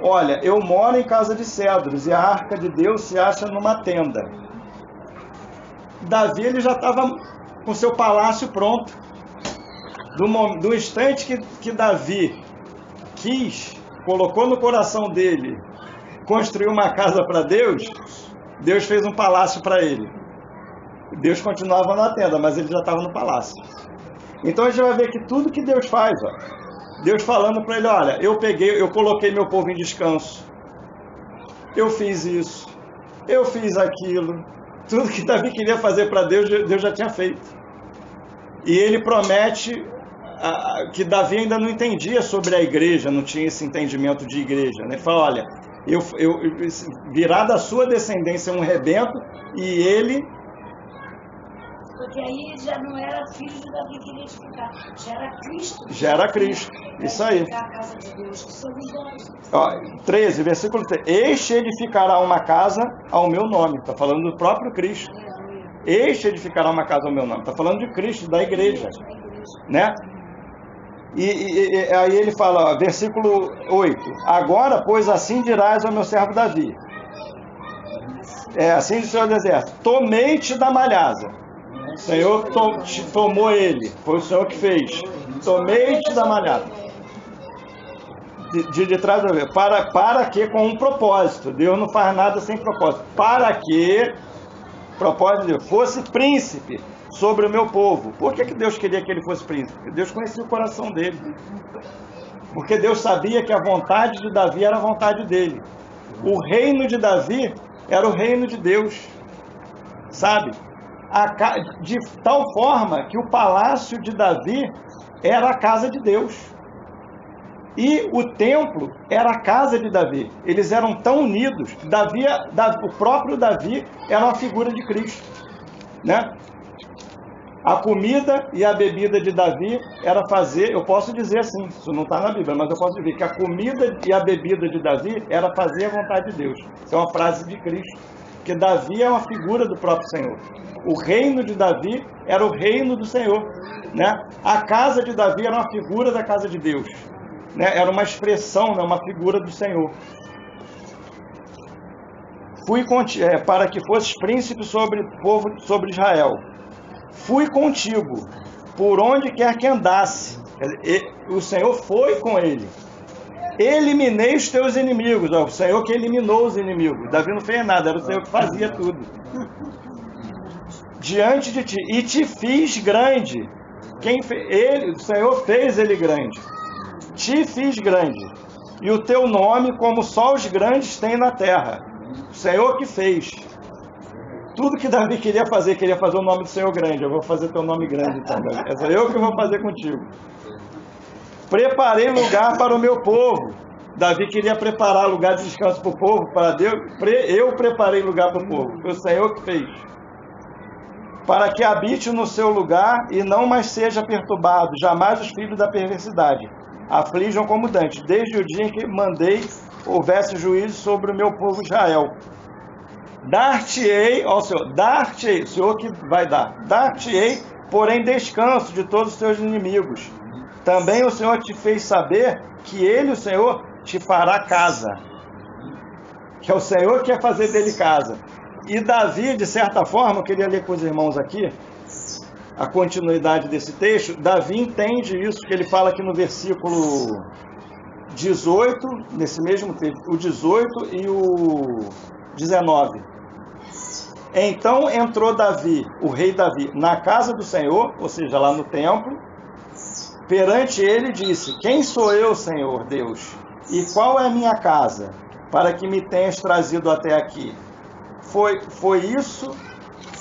Olha, eu moro em casa de cedros e a arca de Deus se acha numa tenda. Davi, ele já estava com seu palácio pronto. Do instante que Davi colocou no coração dele construir uma casa para Deus, Deus fez um palácio para ele. Deus continuava na tenda, mas ele já estava no palácio. Então a gente vai ver que tudo que Deus faz, Deus falando para ele, olha, eu coloquei meu povo em descanso, eu fiz isso, eu fiz aquilo, tudo que Davi queria fazer para Deus, Deus já tinha feito. E ele promete que Davi ainda não entendia sobre a igreja, não tinha esse entendimento de igreja, né? Ele fala, olha, virá da sua descendência um rebento, e ele... Porque aí já não era filho de Davi que ia edificar, já era Cristo. Já era Cristo, isso aí. A casa de Deus, que somos nós. 13, versículo 3. Este edificará uma casa ao meu nome. Está falando do próprio Cristo. Este edificará uma casa ao meu nome. Está falando de Cristo, da igreja. Né? E aí ele fala, versículo 8. Agora, pois assim dirás ao meu servo Davi. Assim diz o Senhor do Exército. Tomei-te da malhada. O Senhor tomou ele, foi o Senhor que fez. Tomei-te da malhada. De trás da ver. Para que com um propósito. Deus não faz nada sem propósito. Para que, propósito de Deus, fosse príncipe sobre o meu povo. Por que Deus queria que ele fosse príncipe? Porque Deus conhecia o coração dele. Porque Deus sabia que a vontade de Davi era a vontade dele. O reino de Davi era o reino de Deus. Sabe? De tal forma que o palácio de Davi era a casa de Deus. E o templo era a casa de Davi. Eles eram tão unidos. O próprio Davi era uma figura de Cristo. Né? A comida e a bebida de Davi era fazer, eu posso dizer assim, isso não está na Bíblia, mas eu posso dizer que a comida e a bebida de Davi era fazer a vontade de Deus. Isso é uma frase de Cristo. Porque Davi é uma figura do próprio Senhor. O reino de Davi era o reino do Senhor. Né? A casa de Davi era uma figura da casa de Deus. Né? Era uma expressão, né? Uma figura do Senhor. Para que fosses príncipe sobre o povo, sobre Israel. Fui contigo, por onde quer que andasse. O Senhor foi com ele. Eliminei os teus inimigos. O Senhor que eliminou os inimigos. Davi não fez nada, era o Senhor que fazia tudo. Diante de ti. E te fiz grande. O Senhor fez ele grande. Te fiz grande. E o teu nome, como só os grandes têm na terra. O Senhor que fez. Tudo que Davi queria fazer o nome do Senhor grande. Eu vou fazer teu nome grande então, Davi. É só eu que vou fazer contigo. Preparei lugar para o meu povo. Davi queria preparar lugar de descanso para o povo, para Deus. Eu preparei lugar para o povo. Foi o Senhor que fez. Para que habite no seu lugar e não mais seja perturbado. Jamais os filhos da perversidade aflijam como dantes. Desde o dia em que mandei houvesse juízo sobre o meu povo Israel. Dar-te-ei, ó Senhor, dar-te-ei, o Senhor que vai dar-te-ei, porém descanso de todos os teus inimigos. Também o Senhor te fez saber que Ele, o Senhor, te fará casa. Que é o Senhor que quer fazer dele casa. E Davi, de certa forma, eu queria ler com os irmãos aqui, a continuidade desse texto. Davi entende isso, que ele fala aqui no versículo 18, nesse mesmo texto, o 18 e o 19. Então entrou Davi, o rei Davi, na casa do Senhor, ou seja, lá no templo. Perante ele disse: quem sou eu, Senhor Deus? E qual é a minha casa, para que me tenhas trazido até aqui? Foi isso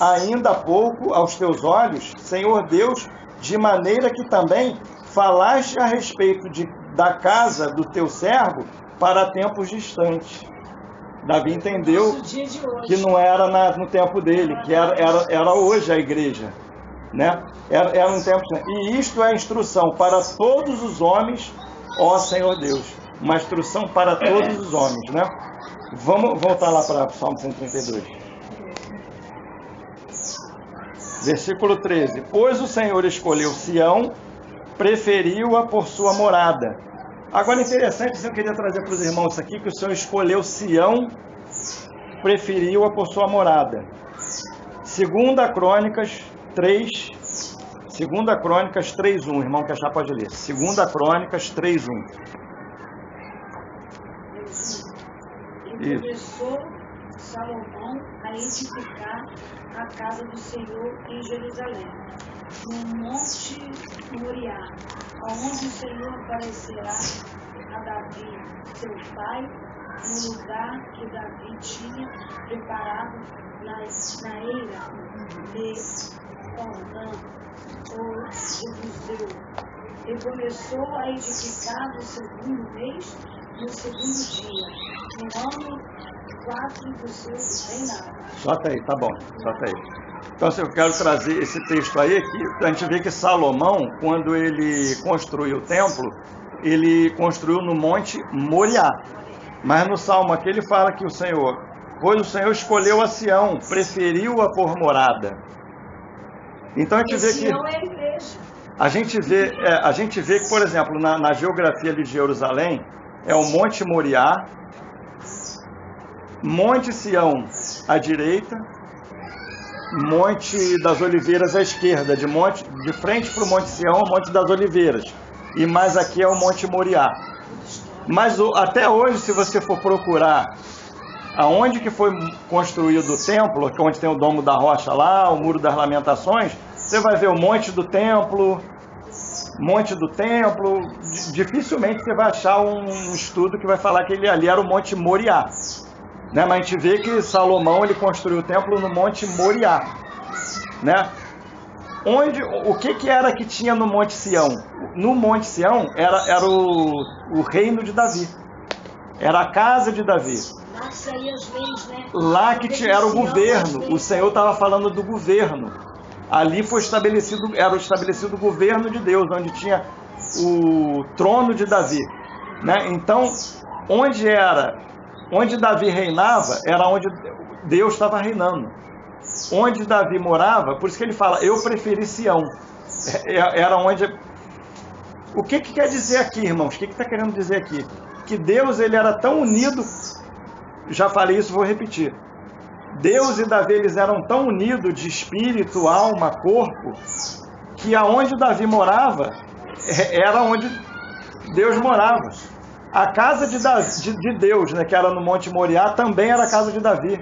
ainda há pouco aos teus olhos, Senhor Deus, de maneira que também falaste a respeito da casa do teu servo para tempos distantes. Davi entendeu que não era no tempo dele, que era hoje a igreja, né? Era um tempo. E isto é a instrução para todos os homens, ó Senhor Deus. Uma instrução para todos os homens, né? Vamos voltar lá para o Salmo 132. Versículo 13. Pois o Senhor escolheu Sião, preferiu-a por sua morada. Agora, interessante, eu queria trazer para os irmãos isso aqui, que o Senhor escolheu Sião, preferiu-a por sua morada. 2 Crônicas 3:1. Irmão que achar pode ler. 2 Crônicas 3:1. E começou Salomão a edificar a casa do Senhor em Jerusalém, no monte Moriá, onde o Senhor aparecerá a Davi, seu pai, no lugar que Davi tinha preparado na eira de Ordã, o Jebuseu. E começou a edificar no segundo mês, no segundo dia, no ano 4 do seu reinado. Solta aí, tá bom, solta aí. Então, eu quero trazer esse texto aí, que a gente vê que Salomão, quando ele construiu o templo, ele construiu no monte Moriá. Mas no Salmo aqui ele fala que pois o Senhor escolheu a Sião, preferiu-a por morada. Então a gente vê que Sião é a igreja. a gente vê que, por exemplo, na geografia de Jerusalém, é o Monte Moriá, Monte Sião à direita, Monte das Oliveiras à esquerda, de frente para o Monte Sião, o Monte das Oliveiras, e mais aqui é o Monte Moriá. Mas até hoje, se você for procurar aonde que foi construído o templo, que é onde tem o Domo da Rocha lá, o Muro das Lamentações, você vai ver o Monte do Templo. Dificilmente você vai achar um estudo que vai falar que ele ali era o Monte Moriá, né? Mas a gente vê que Salomão ele construiu o templo no Monte Moriá, né? O que era que tinha no Monte Sião? No Monte Sião era o reino de Davi, era a casa de Davi. Lá que saíam as leis, né? Lá que era o governo, o Senhor estava falando do governo. Ali era estabelecido o governo de Deus, onde tinha o trono de Davi, né? Então, onde Davi reinava, era onde Deus estava reinando. Onde Davi morava, por isso que ele fala, eu preferi Sião. Era onde... O que quer dizer aqui, irmãos? O que está querendo dizer aqui? Que Deus ele era tão unido, já falei isso, vou repetir. Deus e Davi eles eram tão unidos de espírito, alma, corpo, que aonde Davi morava era onde Deus morava. A casa de Deus, né, que era no Monte Moriá, também era a casa de Davi.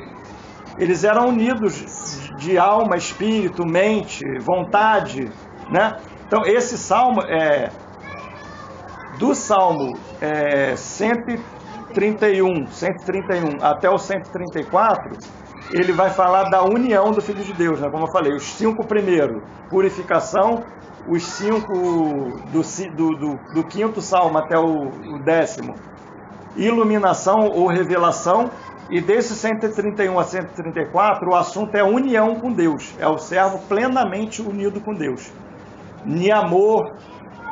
Eles eram unidos de alma, espírito, mente, vontade, né? Então esse salmo do Salmo 131 até o 134, ele vai falar da união do Filho de Deus, né? Como eu falei, os 5 primeiros, purificação, os 5 do 5º Salmo até o 10º, iluminação ou revelação, e desse 131 a 134, o assunto é união com Deus, é o servo plenamente unido com Deus, ni amor,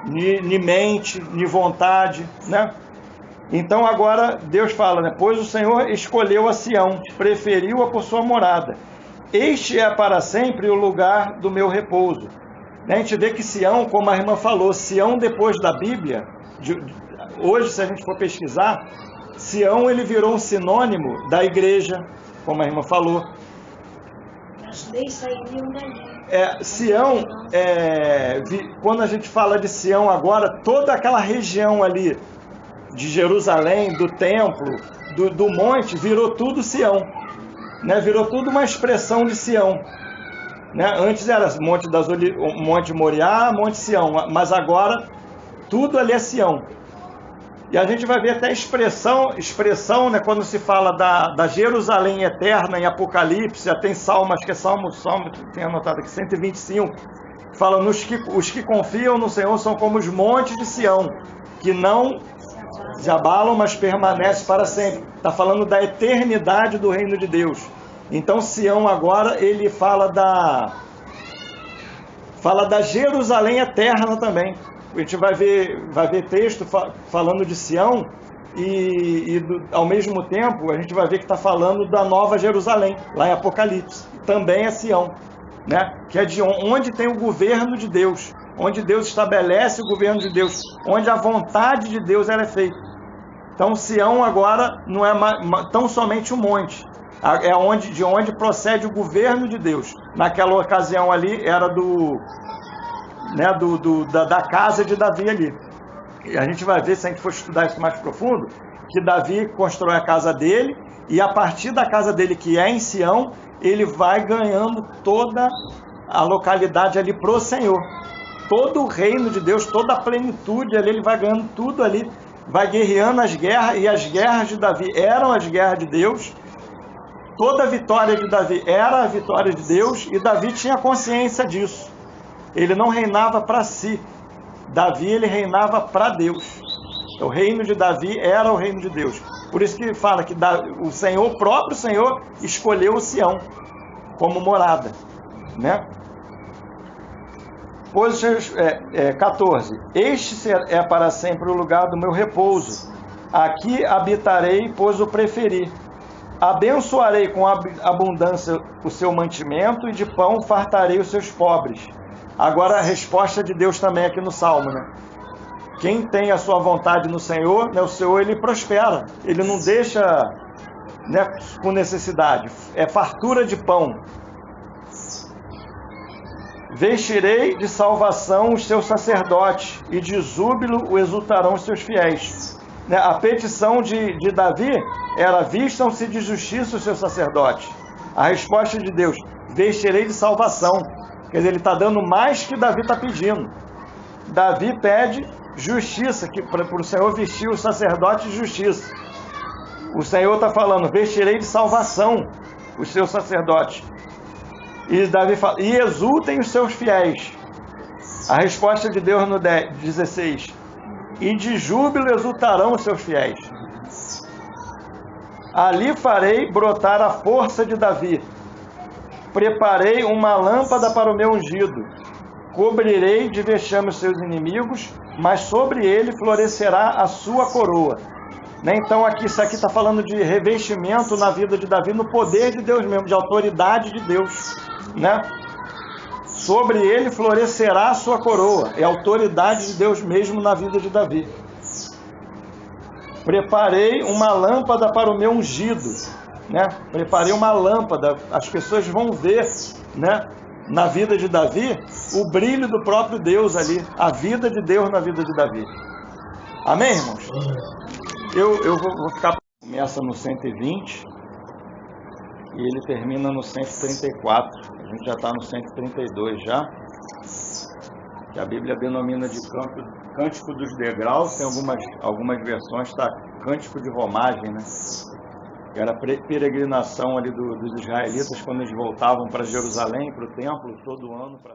ni mente, ni vontade, né? Então agora Deus fala, né? Pois o Senhor escolheu a Sião, preferiu-a por sua morada. Este é para sempre o lugar do meu repouso. A gente vê que Sião, como a irmã falou, Sião depois da Bíblia, hoje se a gente for pesquisar, Sião ele virou um sinônimo da igreja, como a irmã falou. As leis saíram dali. Sião, quando a gente fala de Sião agora, toda aquela região ali de Jerusalém, do templo, do monte, virou tudo Sião, né? Virou tudo uma expressão de Sião, né? Antes era Monte Moriá, Monte Sião, mas agora tudo ali é Sião. E a gente vai ver até expressão, né, quando se fala da Jerusalém eterna em Apocalipse, tem Salmo, acho que é Salmo, tem anotado aqui, 125, que fala, os que confiam no Senhor são como os montes de Sião, que não se abalam, mas permanecem para sempre. Está falando da eternidade do reino de Deus. Então Sião agora, ele fala da Jerusalém eterna também. A gente vai ver texto falando de Sião ao mesmo tempo a gente vai ver que está falando da Nova Jerusalém, lá em Apocalipse. Também é Sião, né? Que é de onde tem o governo de Deus, onde Deus estabelece o governo de Deus, onde a vontade de Deus ela é feita. Então Sião agora não é tão somente um monte, é de onde procede o governo de Deus. Naquela ocasião ali era da casa de Davi ali. E a gente vai ver, se a gente for estudar isso mais profundo, que Davi constrói a casa dele, e a partir da casa dele, que é em Sião, ele vai ganhando toda a localidade ali pro Senhor. Todo o reino de Deus, toda a plenitude ali, ele vai ganhando tudo ali, vai guerreando as guerras, e as guerras de Davi eram as guerras de Deus. Toda a vitória de Davi era a vitória de Deus, e Davi tinha consciência disso. Ele não reinava para si. Davi, ele reinava para Deus. O reino de Davi era o reino de Deus. Por isso que fala que o próprio Senhor, escolheu o Sião como morada, né? Pois 14. Este é para sempre o lugar do meu repouso. Aqui habitarei, pois o preferi. Abençoarei com abundância o seu mantimento, e de pão fartarei os seus pobres. Agora a resposta de Deus também aqui no Salmo, né? Quem tem a sua vontade no Senhor, né, o Senhor ele prospera, ele não deixa, né, com necessidade, é fartura de pão. Vestirei de salvação os seus sacerdotes, e de júbilo o exultarão os seus fiéis. Né? A petição de Davi era: vistam-se de justiça os seus sacerdotes. A resposta de Deus: vestirei de salvação. Quer dizer, ele está dando mais que Davi está pedindo. Davi pede justiça, para o Senhor vestir os sacerdotes de justiça. O Senhor está falando: vestirei de salvação os seus sacerdotes. E Davi fala: e exultem os seus fiéis. A resposta de Deus no 16: e de júbilo exultarão os seus fiéis. Ali farei brotar a força de Davi. Preparei uma lâmpada para o meu ungido. Cobrirei de vexame os seus inimigos, mas sobre ele florescerá a sua coroa. Né? Então isso aqui está falando de revestimento na vida de Davi, no poder de Deus mesmo, de autoridade de Deus. Né? Sobre ele florescerá a sua coroa. É a autoridade de Deus mesmo na vida de Davi. Preparei uma lâmpada para o meu ungido. Né? Preparei uma lâmpada. As pessoas vão ver, né, na vida de Davi o brilho do próprio Deus ali, a vida de Deus na vida de Davi. Amém, irmãos? Eu vou ficar. Começa no 120 e ele termina no 134. A gente já está no 132 já, que a Bíblia denomina de Cântico dos Degraus. Tem algumas versões, está Cântico de Romagem, né? Que era a peregrinação ali dos israelitas quando eles voltavam para Jerusalém, para o templo, todo ano para